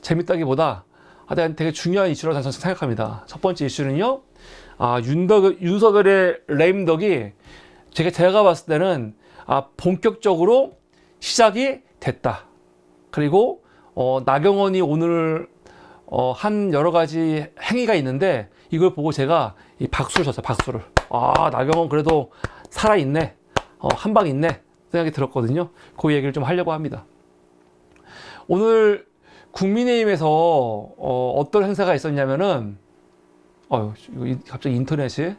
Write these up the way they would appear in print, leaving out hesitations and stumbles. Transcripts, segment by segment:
재밌다기보다 되게 중요한 이슈라고 저는 생각합니다. 첫 번째 이슈는요, 윤석열의 레임덕이 제가 봤을 때는 본격적으로 시작이 됐다. 그리고 나경원이 오늘 한 여러 가지 행위가 있는데 이걸 보고 제가 이 박수를 쳤어요. 박수를. 나경원 그래도 살아있네. 한 방 있네. 생각이 들었거든요. 그 얘기를 좀 하려고 합니다. 오늘 국민의힘에서 어떤 행사가 있었냐면은 갑자기 인터넷이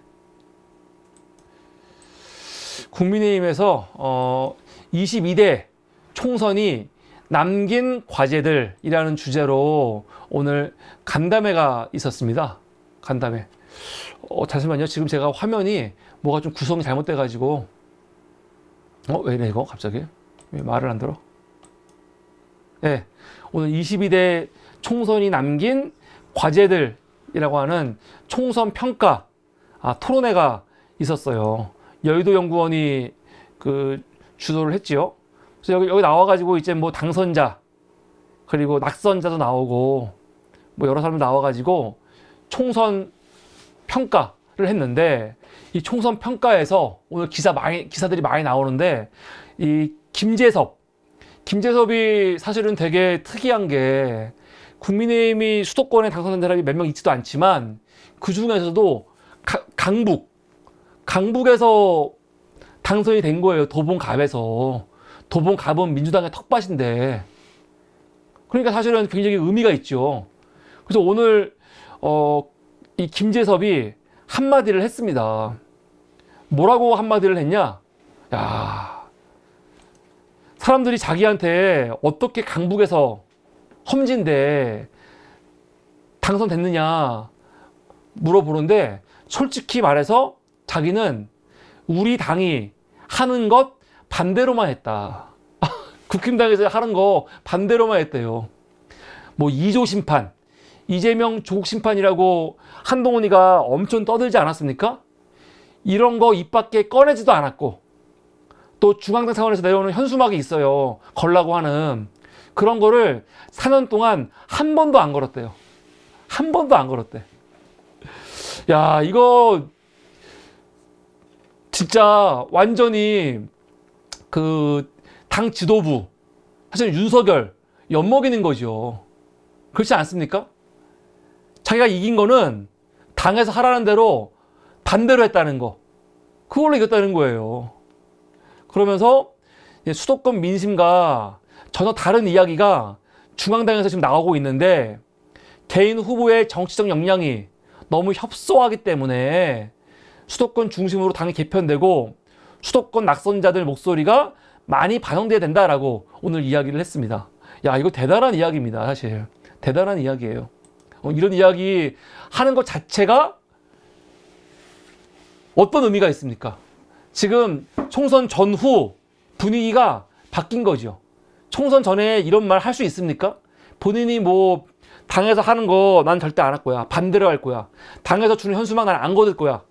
국민의힘에서 22대 총선이 남긴 과제들이라는 주제로 오늘 간담회가 있었습니다. 간담회. 잠시만요. 지금 제가 화면이 뭐가 좀 구성이 잘못돼 가지고 왜 이래 이거 갑자기? 왜 말을 안 들어? 네. 오늘 22대 총선이 남긴 과제들이라고 하는 총선 평가 토론회가 있었어요. 여의도 연구원이 주도를 했지요. 그래서 여기 나와가지고 이제 뭐 당선자 그리고 낙선자도 나오고 뭐 여러 사람 나와가지고 총선 평가를 했는데 이 총선 평가에서 오늘 기사들이 많이 나오는데 이 김재섭이 사실은 되게 특이한 게 국민의힘이 수도권에 당선된 사람이 몇 명 있지도 않지만 그 중에서도 강북에서 당선이 된 거예요. 도봉갑에서. 도봉갑은 민주당의 텃밭인데. 그러니까 사실은 굉장히 의미가 있죠. 그래서 오늘 이 김재섭이 한마디를 했습니다. 뭐라고 한마디를 했냐? 야, 사람들이 자기한테 어떻게 강북에서 험지인데 당선됐느냐 물어보는데 솔직히 말해서 자기는 우리 당이 하는 것 반대로만 했다. 국힘당에서 하는 거 반대로만 했대요. 뭐 2조 심판, 이재명 조국 심판이라고 한동훈이가 엄청 떠들지 않았습니까? 이런 거 입 밖에 꺼내지도 않았고 또 중앙당 차원에서 내려오는 현수막이 있어요. 걸라고 하는 그런 거를 4년 동안 한 번도 안 걸었대요. 한 번도 안 걸었대. 야, 이거 진짜 완전히 당 지도부, 사실 윤석열 엿먹이는 거죠. 그렇지 않습니까? 자기가 이긴 거는 당에서 하라는 대로 반대로 했다는 거. 그걸로 이겼다는 거예요. 그러면서 수도권 민심과 전혀 다른 이야기가 중앙당에서 지금 나오고 있는데 개인 후보의 정치적 역량이 너무 협소하기 때문에 수도권 중심으로 당이 개편되고 수도권 낙선자들 목소리가 많이 반영돼야 된다라고 오늘 이야기를 했습니다. 야, 이거 대단한 이야기입니다. 사실 대단한 이야기예요. 이런 이야기 하는 것 자체가 어떤 의미가 있습니까? 지금 총선 전후 분위기가 바뀐 거죠. 총선 전에 이런 말 할 수 있습니까? 본인이 뭐 당에서 하는 거 난 절대 안 할 거야. 반대로 할 거야. 당에서 주는 현수막 난 안 거둘 거야.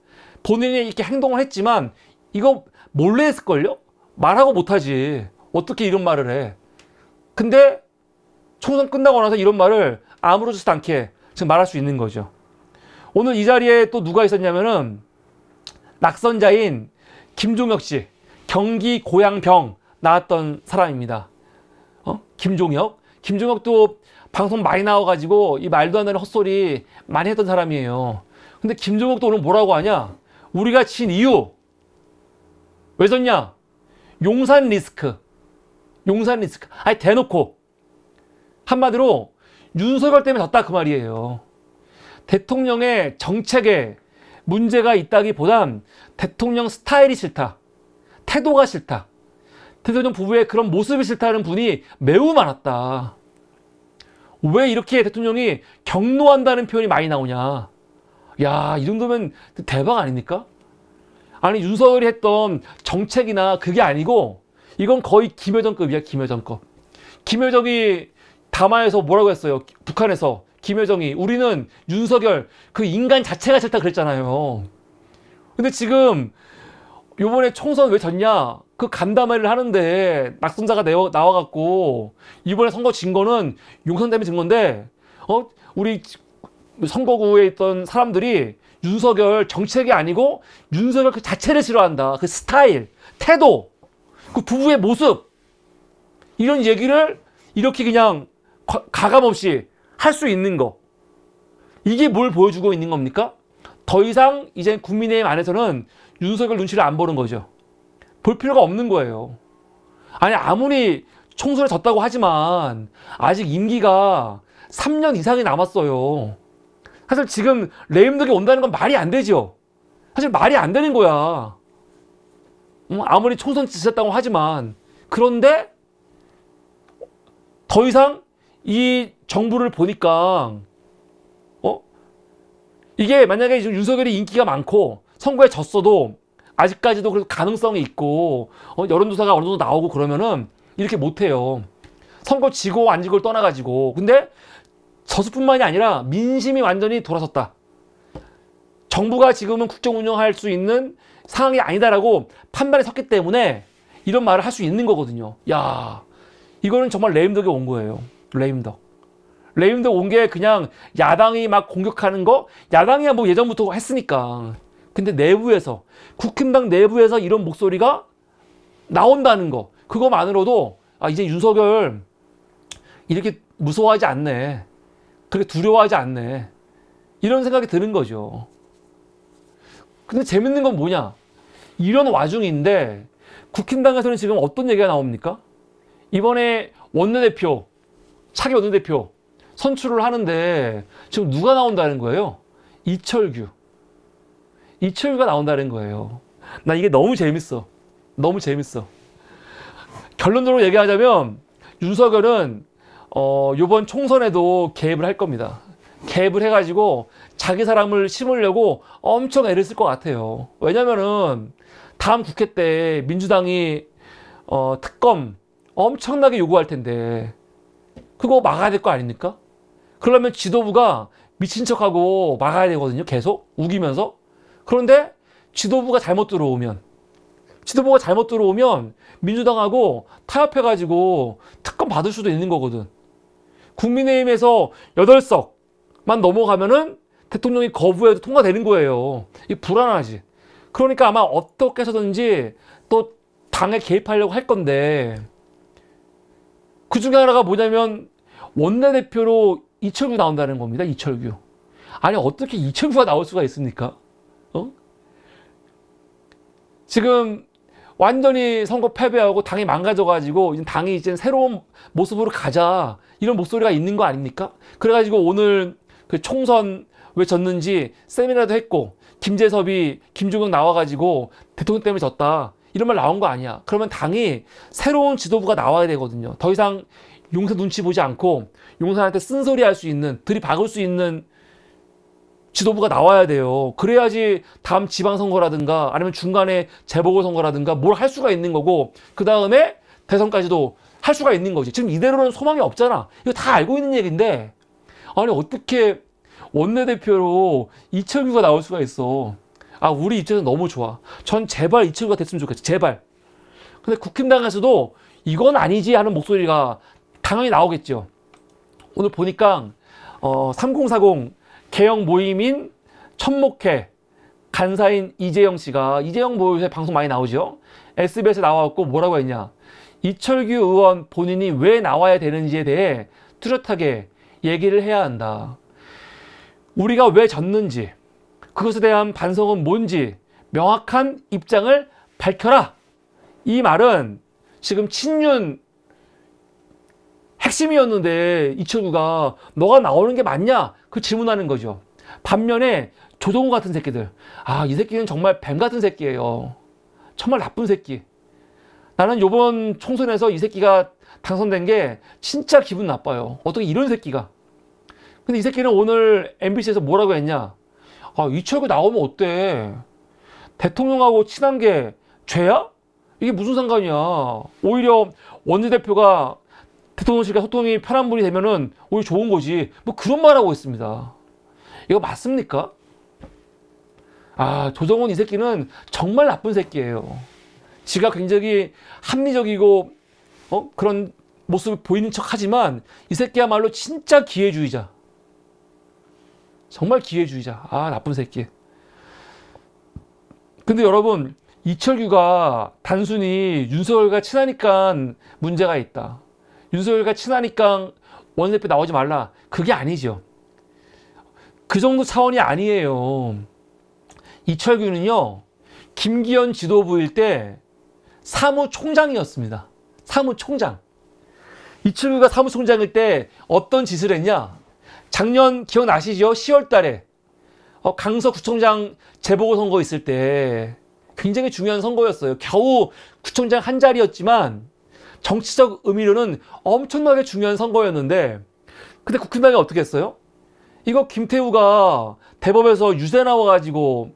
본인이 이렇게 행동을 했지만 이거 몰래 했을걸요? 말하고 못하지. 어떻게 이런 말을 해. 근데 총선 끝나고 나서 이런 말을 아무렇지도 않게 지금 말할 수 있는 거죠. 오늘 이 자리에 또 누가 있었냐면은 낙선자인 김종혁 씨, 경기 고양병 나왔던 사람입니다. 김종혁도 방송 많이 나와가지고 이 말도 안 되는 헛소리 많이 했던 사람이에요. 근데 김종혁도 오늘 뭐라고 하냐? 우리가 진 이유 왜 졌냐? 용산 리스크. 아니 대놓고 한마디로 윤석열 때문에 졌다 그 말이에요. 대통령의 정책에 문제가 있다기보단 대통령 스타일이 싫다. 태도가 싫다. 대통령 부부의 그런 모습이 싫다는 분이 매우 많았다. 왜 이렇게 대통령이 경노한다는 표현이 많이 나오냐. 야, 이 정도면 대박 아닙니까? 아니 윤석열이 했던 정책이나 그게 아니고 이건 거의 김여정급이야. 김여정급. 김여정이 담화에서 뭐라고 했어요? 북한에서 김여정이 우리는 윤석열 그 인간 자체가 싫다 그랬잖아요. 근데 지금 요번에 총선 왜 졌냐? 그 간담회를 하는데 낙선자가 나와갖고 이번에 선거 진 거는 용산 때문에 진 건데, 우리 선거구에 있던 사람들이 윤석열 정책이 아니고 윤석열 그 자체를 싫어한다. 그 스타일, 태도, 그 부부의 모습, 이런 얘기를 이렇게 그냥 가감없이 할 수 있는 거. 이게 뭘 보여주고 있는 겁니까? 더 이상 이제 국민의힘 안에서는 윤석열 눈치를 안 보는 거죠. 볼 필요가 없는 거예요. 아니, 아무리 총선에 졌다고 하지만 아직 임기가 3년 이상이 남았어요. 사실 지금 레임덕이 온다는 건 말이 안 되죠. 사실 말이 안 되는 거야. 아무리 총선 지셨다고 하지만. 그런데 더 이상 이 정부를 보니까 이게 만약에 윤석열이 인기가 많고 선거에 졌어도 아직까지도 그래도 가능성이 있고 여론조사가 어느 정도 나오고 그러면은 이렇게 못해요. 선거 지고 안 지고를 떠나가지고. 근데 저수뿐만이 아니라 민심이 완전히 돌아섰다. 정부가 지금은 국정 운영할 수 있는 상황이 아니다라고 판단이 섰기 때문에 이런 말을 할 수 있는 거거든요. 야, 이거는 정말 레임덕이 온 거예요. 레임덕 온 게 그냥 야당이 막 공격하는 거, 야당이야 뭐 예전부터 했으니까. 근데 내부에서, 국힘당 내부에서 이런 목소리가 나온다는 거, 그거만으로도 이제 윤석열 이렇게 무서워하지 않네, 그렇게 두려워하지 않네, 이런 생각이 드는 거죠. 근데 재밌는 건 뭐냐, 이런 와중인데 국힘당에서는 지금 어떤 얘기가 나옵니까? 이번에 원내대표, 차기 원내대표 선출을 하는데 지금 누가 나온다는 거예요? 이철규가 나온다는 거예요. 나 이게 너무 재밌어. 너무 재밌어. 결론적으로 얘기하자면 윤석열은 요번 총선에도 개입을 할 겁니다. 개입을 해가지고 자기 사람을 심으려고 엄청 애를 쓸 것 같아요. 왜냐면은 다음 국회 때 민주당이 특검 엄청나게 요구할 텐데 그거 막아야 될 거 아닙니까? 그러면 지도부가 미친 척하고 막아야 되거든요. 계속 우기면서. 그런데 지도부가 잘못 들어오면 민주당하고 타협해가지고 특검 받을 수도 있는 거거든. 국민의힘에서 8석만 넘어가면은 대통령이 거부해도 통과되는 거예요. 이게 불안하지. 그러니까 아마 어떻게 해서든지 또 당에 개입하려고 할 건데, 그 중에 하나가 뭐냐면 원내대표로 이철규 나온다는 겁니다. 이철규. 아니, 어떻게 이철규가 나올 수가 있습니까? 지금 완전히 선거 패배하고 당이 망가져가지고 당이 이제 새로운 모습으로 가자, 이런 목소리가 있는 거 아닙니까? 그래가지고 오늘 그 총선 왜 졌는지 세미나도 했고, 김재섭이 김종국 나와가지고 대통령 때문에 졌다, 이런 말 나온 거 아니야. 그러면 당이 새로운 지도부가 나와야 되거든요. 더 이상 용산 눈치 보지 않고 용산한테 쓴소리 할 수 있는, 들이박을 수 있는 지도부가 나와야 돼요. 그래야지 다음 지방선거라든가 아니면 중간에 재보궐선거라든가 뭘 할 수가 있는 거고, 그 다음에 대선까지도 할 수가 있는 거지. 지금 이대로는 소망이 없잖아. 이거 다 알고 있는 얘기인데, 아니 어떻게 원내대표로 이철규가 나올 수가 있어. 우리 입장에서 너무 좋아. 전 제발 이철규가 됐으면 좋겠어. 제발. 근데 국힘당에서도 이건 아니지 하는 목소리가 당연히 나오겠죠. 오늘 보니까 3040 개혁 모임인 천목회 간사인 이재영 씨가, 이재영 뭐 요새 방송 많이 나오죠? SBS에 나와갖고 뭐라고 했냐, 이철규 의원 본인이 왜 나와야 되는지에 대해 뚜렷하게 얘기를 해야 한다. 우리가 왜 졌는지, 그것에 대한 반성은 뭔지 명확한 입장을 밝혀라. 이 말은 지금 친윤 핵심이었는데 이철규가 너가 나오는 게 맞냐? 그 질문하는 거죠. 반면에 조동우 같은 새끼들, 이 새끼는 정말 뱀 같은 새끼예요. 정말 나쁜 새끼. 나는 요번 총선에서 이 새끼가 당선된 게 진짜 기분 나빠요. 어떻게 이런 새끼가. 근데 이 새끼는 오늘 MBC에서 뭐라고 했냐, 이철규 나오면 어때? 대통령하고 친한 게 죄야? 이게 무슨 상관이야. 오히려 원내대표가 대통령실과 소통이 편한 분이 되면은 오히려 좋은 거지. 뭐 그런 말 하고 있습니다. 이거 맞습니까? 아, 조정훈 이 새끼는 정말 나쁜 새끼예요. 지가 굉장히 합리적이고 그런 모습을 보이는 척 하지만 이 새끼야말로 진짜 기회주의자. 정말 기회주의자. 아, 나쁜 새끼. 근데 여러분, 이철규가 단순히 윤석열과 친하니까 문제가 있다. 윤석열과 친하니까 원내대표 나오지 말라. 그게 아니죠. 그 정도 차원이 아니에요. 이철규는요, 김기현 지도부일 때 사무총장이었습니다. 사무총장. 이철규가 사무총장일 때 어떤 짓을 했냐? 작년 기억나시죠? 10월 달에 강서구청장 재보궐선거 있을 때 굉장히 중요한 선거였어요. 겨우 구청장 한 자리였지만 정치적 의미로는 엄청나게 중요한 선거였는데, 근데 국힘당이 어떻게 했어요? 이거 김태우가 대법에서 유죄 나와가지고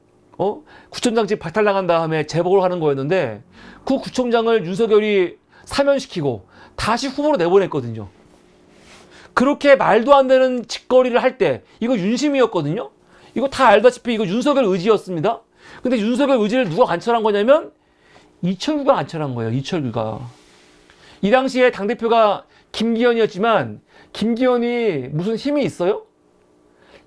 구청장직 박탈당한 다음에 재보궐 하는 거였는데, 그 구청장을 윤석열이 사면시키고 다시 후보로 내보냈거든요. 그렇게 말도 안 되는 짓거리를 할 때 이거 윤심이었거든요. 이거 다 알다시피 이거 윤석열 의지였습니다. 근데 윤석열 의지를 누가 관철한 거냐면 이철규가 관철한 거예요. 이철규가. 이 당시에 당대표가 김기현이었지만 김기현이 무슨 힘이 있어요?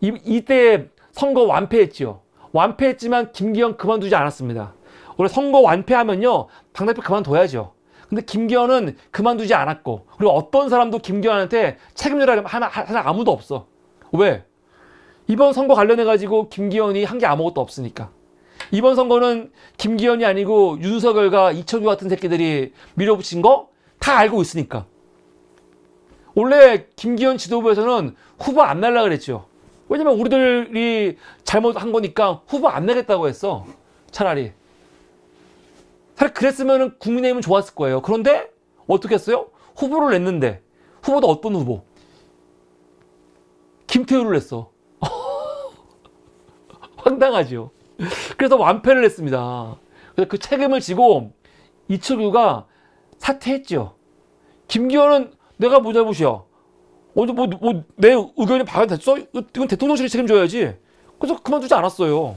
이때 선거 완패했죠. 완패했지만 김기현 그만두지 않았습니다. 원래 선거 완패하면요, 당대표 그만둬야죠. 근데 김기현은 그만두지 않았고, 그리고 어떤 사람도 김기현한테 책임져라 하나 아무도 없어. 왜? 이번 선거 관련해가지고 김기현이 한 게 아무것도 없으니까. 이번 선거는 김기현이 아니고 윤석열과 이철규 같은 새끼들이 밀어붙인 거 다 알고 있으니까. 원래 김기현 지도부에서는 후보 안 내려고 그랬죠. 왜냐면 우리들이 잘못한 거니까 후보 안 내겠다고 했어. 차라리 그랬으면 국민의힘은 좋았을 거예요. 그런데 어떻게 했어요? 후보를 냈는데, 후보도 어떤 후보? 김태우를 냈어. 황당하죠. 그래서 완패를 했습니다. 그래서 그 책임을 지고 이철규가 사퇴했죠. 김기현은 내가 뭐 잘못이야? 내 의견이 발언됐어? 이건 대통령실이 책임져야지. 그래서 그만두지 않았어요.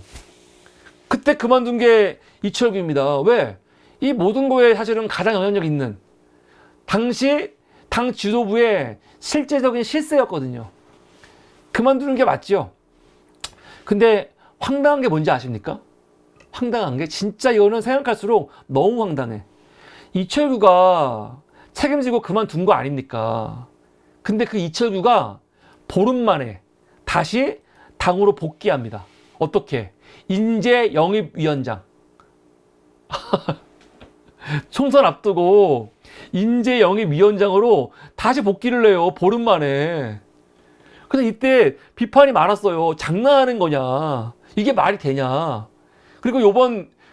그때 그만둔 게 이철규입니다. 왜? 이 모든 거에 사실은 가장 영향력 있는 당시 당 지도부의 실제적인 실세였거든요. 그만두는 게 맞죠. 근데 황당한 게 뭔지 아십니까? 황당한 게 진짜 이거는 생각할수록 너무 황당해. 이철규가 책임지고 그만둔 거 아닙니까? 근데 그 이철규가 보름 만에 다시 당으로 복귀합니다. 어떻게? 인재영입위원장. 총선 앞두고 인재영입위원장으로 다시 복귀를 해요. 보름 만에. 근데 이때 비판이 많았어요. 장난하는 거냐? 이게 말이 되냐? 그리고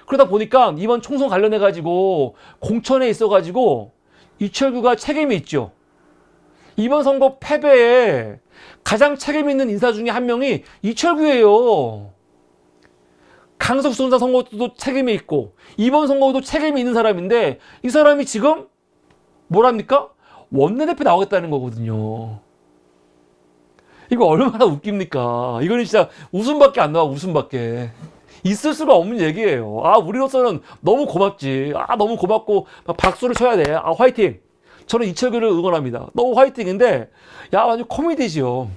그러다 보니까 이번 총선 관련해가지고 공천에 있어가지고 이철규가 책임이 있죠. 이번 선거 패배에 가장 책임 있는 인사 중에 한 명이 이철규예요. 강서구청장 선거도 책임이 있고 이번 선거도 책임이 있는 사람인데, 이 사람이 지금 뭐랍니까? 원내대표 나오겠다는 거거든요. 이거 얼마나 웃깁니까? 이거는 진짜 웃음밖에 안 나와. 웃음밖에. 있을 수가 없는 얘기예요. 아, 우리로서는 너무 고맙지. 아, 너무 고맙고 박수를 쳐야 돼. 아, 화이팅. 저는 이철규를 응원합니다. 너무 화이팅인데, 야, 완전 코미디지요.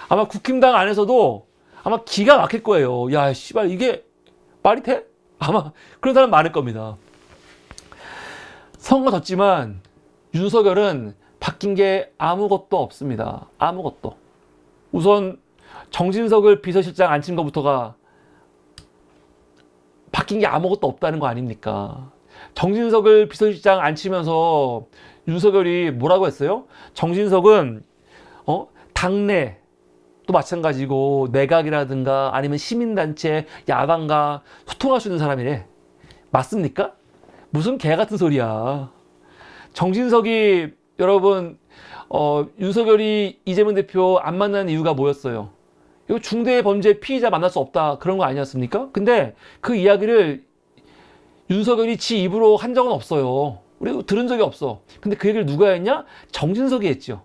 아마 국힘당 안에서도 아마 기가 막힐 거예요. 야, 씨발, 이게 말이 돼? 아마 그런 사람 많을 겁니다. 선거 졌지만 윤석열은 바뀐 게 아무것도 없습니다. 아무것도. 우선 정진석을 비서실장 앉힌 것부터가 바뀐 게 아무것도 없다는 거 아닙니까? 정진석을 비서실장 앉히면서 윤석열이 뭐라고 했어요? 정진석은 당내 또 마찬가지고 내각이라든가 아니면 시민단체, 야당과 소통할 수 있는 사람이래. 맞습니까? 무슨 개 같은 소리야. 정진석이 여러분 윤석열이 이재명 대표 안 만나는 이유가 뭐였어요? 이거 중대 범죄 피의자 만날 수 없다, 그런 거 아니었습니까? 근데 그 이야기를 윤석열이 지 입으로 한 적은 없어요. 우리 들은 적이 없어. 근데 그 얘기를 누가 했냐? 정진석이 했죠.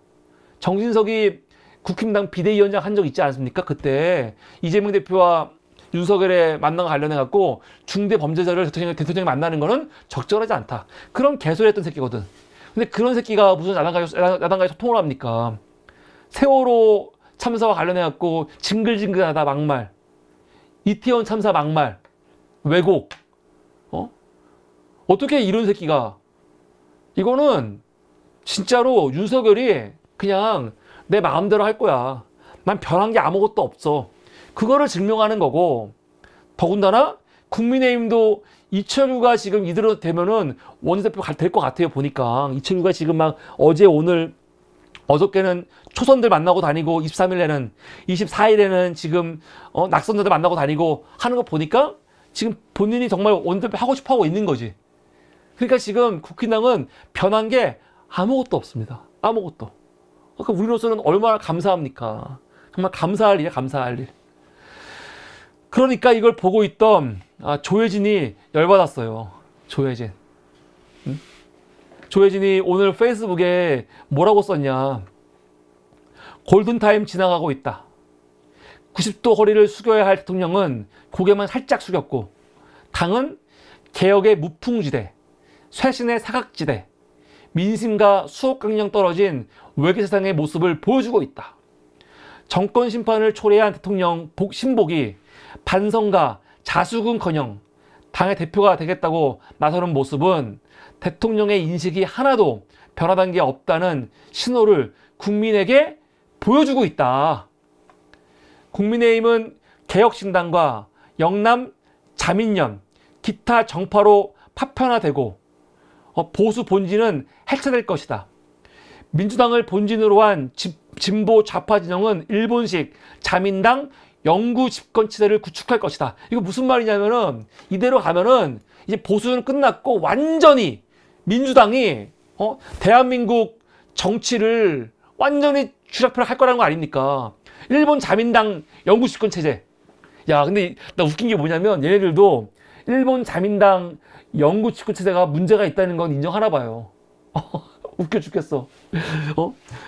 정진석이 국힘당 비대위원장 한 적 있지 않습니까? 그때 이재명 대표와 윤석열의 만남과 관련해갖고 중대 범죄자를 대통령이 만나는 거는 적절하지 않다. 그런 개소리 했던 새끼거든. 근데 그런 새끼가 무슨 야당과의 소통을 합니까? 세월호 참사와 관련해갖고 징글징글하다 막말, 이태원 참사 막말, 왜곡, 어떻게 이런 새끼가, 이거는 진짜로 윤석열이 그냥 내 마음대로 할 거야. 난 변한 게 아무것도 없어. 그거를 증명하는 거고, 더군다나 국민의힘도 이철규가 지금 이대로 되면은 원내대표 될 것 같아요. 보니까 이철규가 지금 막 어제 오늘 어저께는 초선들 만나고 다니고 23일에는 24일에는 지금 낙선자들 만나고 다니고 하는 거 보니까 지금 본인이 정말 원내대표 하고 싶어 하고 있는 거지. 그러니까 지금 국힘당은 변한 게 아무것도 없습니다. 아무것도. 그러니까 우리로서는 얼마나 감사합니까? 정말 감사할 일이야, 감사할 일. 그러니까 이걸 보고 있던 조혜진이 열받았어요. 조혜진. 응? 조혜진이 오늘 페이스북에 뭐라고 썼냐. 골든타임 지나가고 있다. 90도 허리를 숙여야 할 대통령은 고개만 살짝 숙였고, 당은 개혁의 무풍지대, 쇄신의 사각지대, 민심과 수억강령 떨어진 외계 세상의 모습을 보여주고 있다. 정권 심판을 초래한 대통령 신복이 반성과 자수근커녕 당의 대표가 되겠다고 나서는 모습은 대통령의 인식이 하나도 변화된 게 없다는 신호를 국민에게 보여주고 있다. 국민의힘은 개혁신당과 영남 자민련, 기타 정파로 파편화되고 보수 본진은 해체될 것이다. 민주당을 본진으로 한 진보 좌파 진영은 일본식 자민당 영구 집권 체제를 구축할 것이다. 이거 무슨 말이냐면은 이대로 가면은 이제 보수는 끝났고 완전히 민주당이 대한민국 정치를 완전히 쥐락펴락 할 거라는 거 아닙니까? 일본 자민당 영구 집권 체제. 야, 근데 나 웃긴 게 뭐냐면 얘네들도 일본 자민당 영구 집권 체제가 문제가 있다는 건 인정하나 봐요. 웃겨 죽겠어.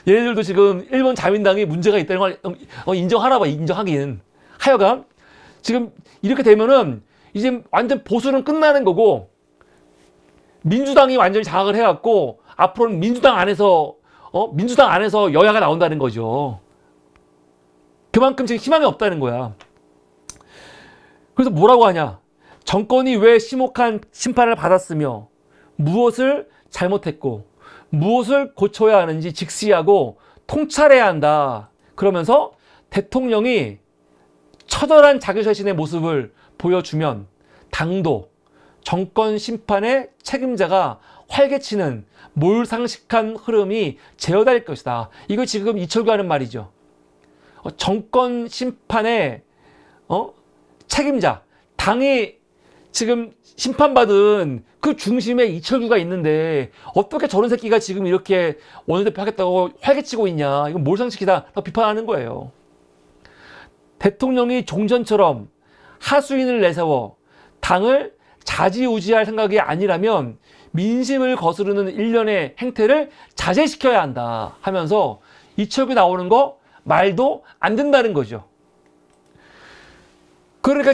얘네들도 지금 일본 자민당이 문제가 있다는 걸 인정하나 봐. 인정하긴. 하여간 지금 이렇게 되면은 이제 완전 보수는 끝나는 거고, 민주당이 완전히 장악을 해갖고 앞으로는 민주당 안에서 여야가 나온다는 거죠. 그만큼 지금 희망이 없다는 거야. 그래서 뭐라고 하냐. 정권이 왜 심혹한 심판을 받았으며 무엇을 잘못했고 무엇을 고쳐야 하는지 직시하고 통찰해야 한다. 그러면서 대통령이 처절한 자기쇄신의 모습을 보여주면 당도 정권 심판의 책임자가 활개치는 몰상식한 흐름이 제어될 것이다. 이거 지금 이철규 하는 말이죠. 정권 심판의 책임자, 당이 지금 심판받은 그 중심에 이철규가 있는데 어떻게 저런 새끼가 지금 이렇게 원내대표 하겠다고 활개치고 있냐. 이건 몰상식이다. 비판하는 거예요. 대통령이 종전처럼 하수인을 내세워 당을 좌지우지할 생각이 아니라면 민심을 거스르는 일련의 행태를 자제시켜야 한다 하면서 이철규 나오는 거 말도 안 된다는 거죠. 그러니까